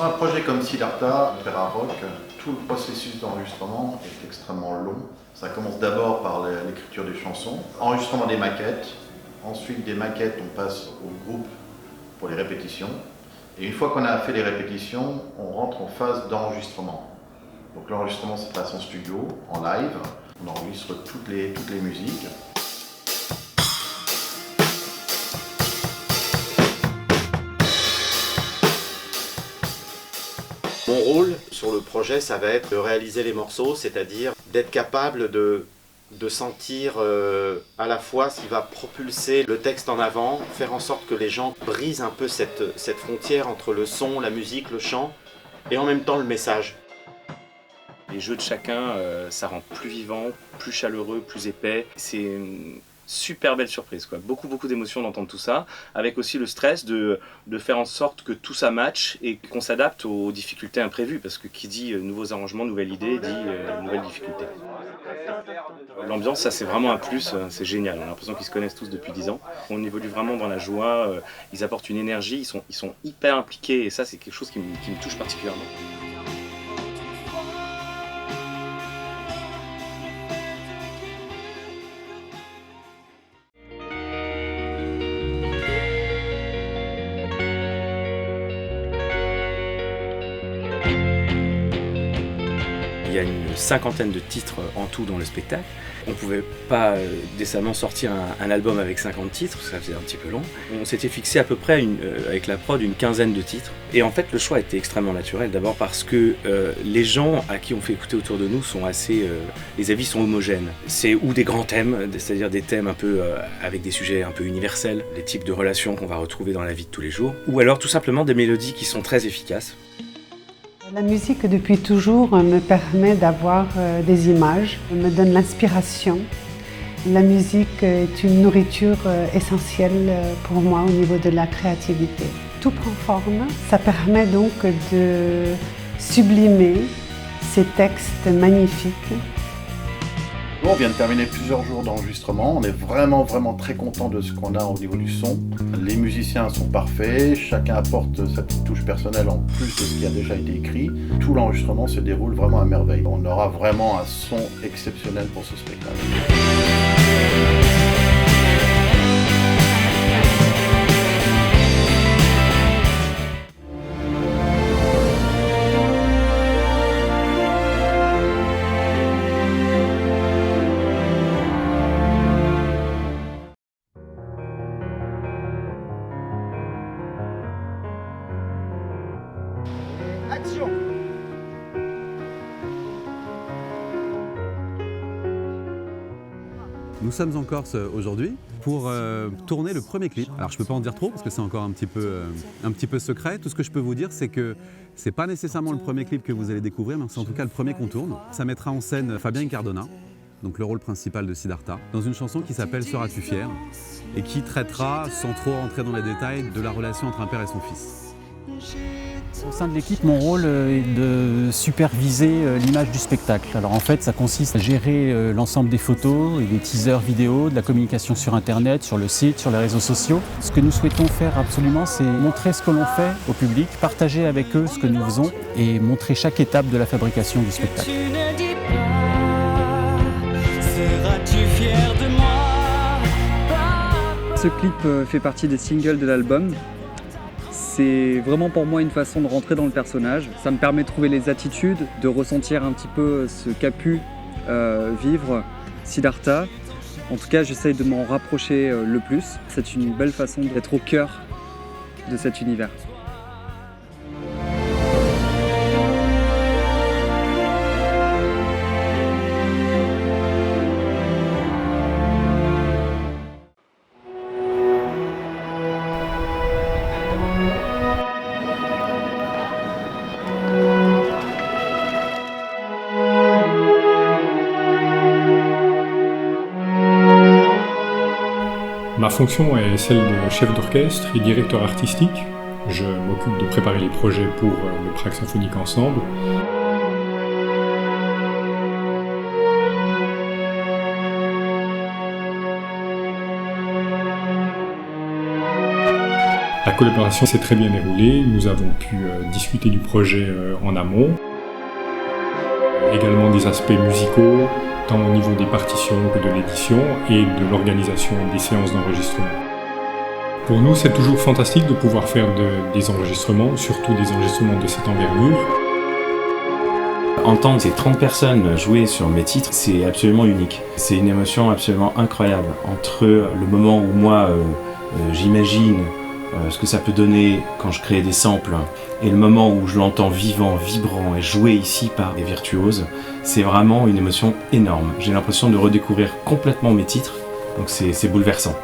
Sur un projet comme Siddhartha, opéra rock, tout le processus d'enregistrement est extrêmement long. Ça commence d'abord par l'écriture des chansons, enregistrement des maquettes. Ensuite, des maquettes, on passe au groupe pour les répétitions. Et une fois qu'on a fait les répétitions, on rentre en phase d'enregistrement. Donc l'enregistrement se passe en studio, en live. On enregistre toutes les musiques. Mon rôle sur le projet, ça va être de réaliser les morceaux, c'est-à-dire d'être capable de sentir à la fois ce qui va propulser le texte en avant, faire en sorte que les gens brisent un peu cette frontière entre le son, la musique, le chant, et en même temps le message. Les jeux de chacun, ça rend plus vivant, plus chaleureux, plus épais. C'est une super belle surprise, quoi. Beaucoup d'émotions d'entendre tout ça, avec aussi le stress de faire en sorte que tout ça matche et qu'on s'adapte aux difficultés imprévues, parce que qui dit nouveaux arrangements, nouvelle idée, dit nouvelles difficultés. L'ambiance, ça c'est vraiment un plus, c'est génial. On a l'impression qu'ils se connaissent tous depuis 10 ans. On évolue vraiment dans la joie, ils apportent une énergie, ils sont hyper impliqués, et ça c'est quelque chose qui me touche particulièrement. Il y a une cinquantaine de titres en tout dans le spectacle. On ne pouvait pas décemment sortir un album avec 50 titres, ça faisait un petit peu long. On s'était fixé à peu près, avec la prod, une quinzaine de titres. Et en fait, le choix était extrêmement naturel. D'abord parce que les gens à qui on fait écouter autour de nous sont assez... les avis sont homogènes. C'est ou des grands thèmes, c'est-à-dire des thèmes un peu avec des sujets un peu universels, des types de relations qu'on va retrouver dans la vie de tous les jours. Ou alors tout simplement des mélodies qui sont très efficaces. La musique, depuis toujours, me permet d'avoir des images, me donne l'inspiration. La musique est une nourriture essentielle pour moi au niveau de la créativité. Tout prend forme, ça permet donc de sublimer ces textes magnifiques. On vient de terminer plusieurs jours d'enregistrement, on est vraiment très content de ce qu'on a au niveau du son. Les musiciens sont parfaits, chacun apporte sa petite touche personnelle en plus de ce qui a déjà été écrit. Tout l'enregistrement se déroule vraiment à merveille. On aura vraiment un son exceptionnel pour ce spectacle. Action! Nous sommes en Corse aujourd'hui pour tourner le premier clip. Alors je ne peux pas en dire trop parce que c'est encore un petit peu secret. Tout ce que je peux vous dire, c'est que c'est pas nécessairement le premier clip que vous allez découvrir, mais c'est en tout cas le premier qu'on tourne. Ça mettra en scène Fabien Cardona, donc le rôle principal de Siddhartha, dans une chanson qui s'appelle Seras-tu fier et qui traitera, sans trop rentrer dans les détails, de la relation entre un père et son fils. Au sein de l'équipe, mon rôle est de superviser l'image du spectacle. Alors en fait, ça consiste à gérer l'ensemble des photos et des teasers vidéo, de la communication sur Internet, sur le site, sur les réseaux sociaux. Ce que nous souhaitons faire absolument, c'est montrer ce que l'on fait au public, partager avec eux ce que nous faisons et montrer chaque étape de la fabrication du spectacle. Seras-tu fier de moi? Ce clip fait partie des singles de l'album. C'est vraiment pour moi une façon de rentrer dans le personnage. Ça me permet de trouver les attitudes, de ressentir un petit peu ce qu'a pu vivre Siddhartha. En tout cas, j'essaye de m'en rapprocher le plus. C'est une belle façon d'être au cœur de cet univers. Ma fonction est celle de chef d'orchestre et directeur artistique. Je m'occupe de préparer les projets pour le Prague Symphonique Ensemble. La collaboration s'est très bien déroulée, nous avons pu discuter du projet en amont, également des aspects musicaux, tant au niveau des partitions que de l'édition et de l'organisation des séances d'enregistrement. Pour nous, c'est toujours fantastique de pouvoir faire des enregistrements, surtout des enregistrements de cette envergure. Entendre ces 30 personnes jouer sur mes titres, c'est absolument unique. C'est une émotion absolument incroyable. Entre le moment où moi, j'imagine ce que ça peut donner quand je crée des samples, et le moment où je l'entends vivant, vibrant et joué ici par des virtuoses, c'est vraiment une émotion énorme. J'ai l'impression de redécouvrir complètement mes titres, donc c'est bouleversant.